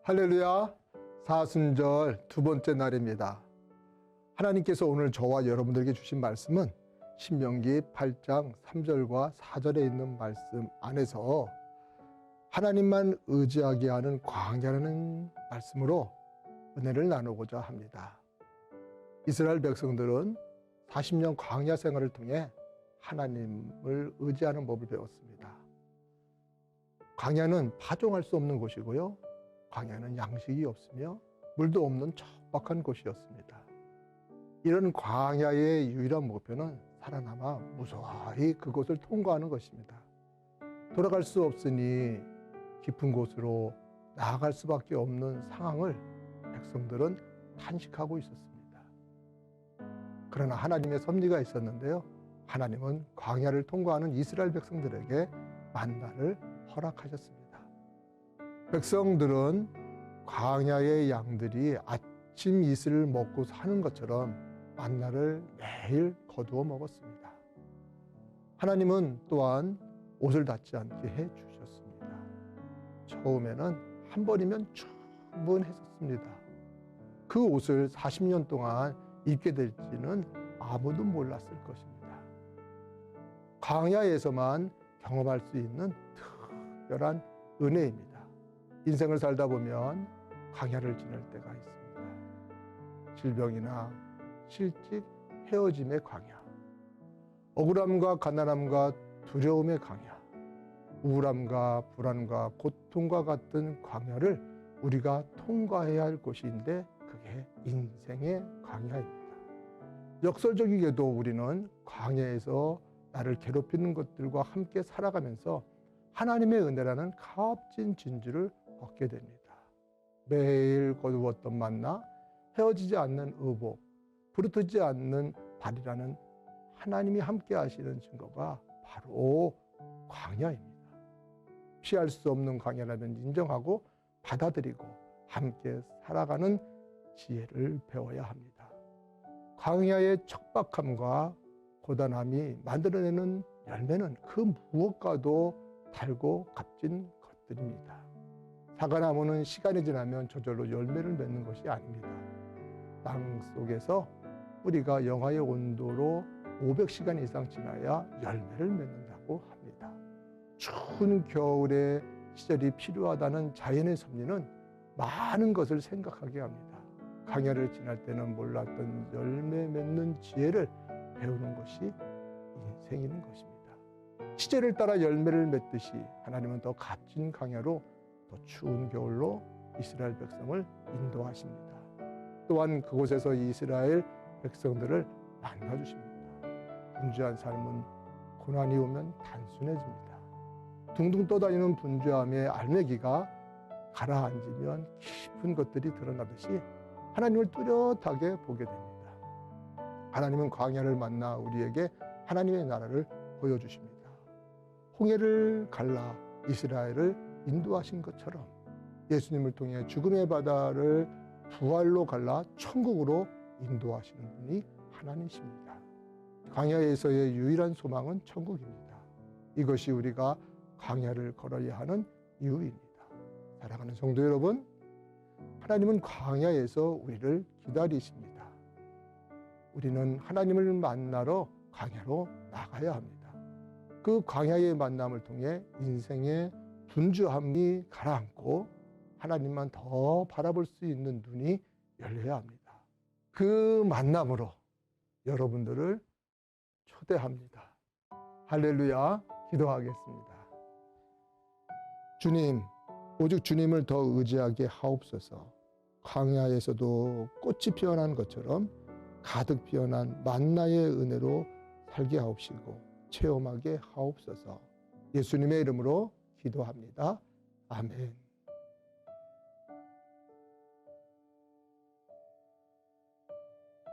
할렐루야, 사순절 두 번째 날입니다. 하나님께서 오늘 저와 여러분들에게 주신 말씀은 신명기 8장 3절과 4절에 있는 말씀 안에서 하나님만 의지하게 하는 광야라는 말씀으로 은혜를 나누고자 합니다. 이스라엘 백성들은 40년 광야 생활을 통해 하나님을 의지하는 법을 배웠습니다. 광야는 파종할 수 없는 곳이고요. 광야는 양식이 없으며 물도 없는 척박한 곳이었습니다. 이런 광야의 유일한 목표는 살아남아 무사히 그곳을 통과하는 것입니다. 돌아갈 수 없으니 깊은 곳으로 나아갈 수밖에 없는 상황을 백성들은 탄식하고 있었습니다. 그러나 하나님의 섭리가 있었는데요. 하나님은 광야를 통과하는 이스라엘 백성들에게 만나를 허락하셨습니다. 백성들은 광야의 양들이 아침 이슬을 먹고 사는 것처럼 만나를 매일 거두어 먹었습니다. 하나님은 또한 옷을 닿지 않게 해 주셨습니다. 처음에는 한 번이면 충분했었습니다. 그 옷을 40년 동안 입게 될지는 아무도 몰랐을 것입니다. 광야에서만 경험할 수 있는 특별한 은혜입니다. 인생을 살다 보면 광야를 지날 때가 있습니다. 질병이나 실직, 헤어짐의 광야, 억울함과 가난함과 두려움의 광야, 우울함과 불안과 고통과 같은 광야를 우리가 통과해야 할 곳인데 그게 인생의 광야입니다. 역설적이게도 우리는 광야에서 나를 괴롭히는 것들과 함께 살아가면서 하나님의 은혜라는 값진 진주를 얻게 됩니다. 매일 거두었던 만나, 헤어지지 않는 의복, 부르트지 않는 발이라는 하나님이 함께 하시는 증거가 바로 광야입니다. 피할 수 없는 광야라면 인정하고 받아들이고 함께 살아가는 지혜를 배워야 합니다. 광야의 척박함과 고단함이 만들어내는 열매는 그 무엇과도 달고 값진 것들입니다. 사과나무는 시간이 지나면 저절로 열매를 맺는 것이 아닙니다. 땅 속에서 뿌리가 영하의 온도로 500시간 이상 지나야 열매를 맺는다고 합니다. 추운 겨울에 시절이 필요하다는 자연의 섭리는 많은 것을 생각하게 합니다. 광야를 지날 때는 몰랐던 열매 맺는 지혜를 배우는 것이 인생인 것입니다. 시절을 따라 열매를 맺듯이 하나님은 더 값진 광야로 더 추운 겨울로 이스라엘 백성을 인도하십니다. 또한 그곳에서 이스라엘 백성들을 만나주십니다. 분주한 삶은 고난이 오면 단순해집니다. 둥둥 떠다니는 분주함의 알매기가 가라앉으면 깊은 것들이 드러나듯이 하나님을 뚜렷하게 보게 됩니다. 하나님은 광야를 만나 우리에게 하나님의 나라를 보여주십니다. 홍해를 갈라 이스라엘을 인도하신 것처럼 예수님을 통해 죽음의 바다를 부활로 갈라 천국으로 인도하시는 분이 하나님이십니다. 광야에서의 유일한 소망은 천국입니다. 이것이 우리가 광야를 걸어야 하는 이유입니다. 사랑하는 성도 여러분, 하나님은 광야에서 우리를 기다리십니다. 우리는 하나님을 만나러 광야로 나가야 합니다. 그 광야의 만남을 통해 인생의 분주함이 가라앉고 하나님만 더 바라볼 수 있는 눈이 열려야 합니다. 그 만남으로 여러분들을 초대합니다. 할렐루야, 기도하겠습니다. 주님, 오직 주님을 더 의지하게 하옵소서. 광야에서도 꽃이 피어난 것처럼 가득 피어난 만나의 은혜로 살게 하옵시고 체험하게 하옵소서. 예수님의 이름으로 기도합니다. 아멘.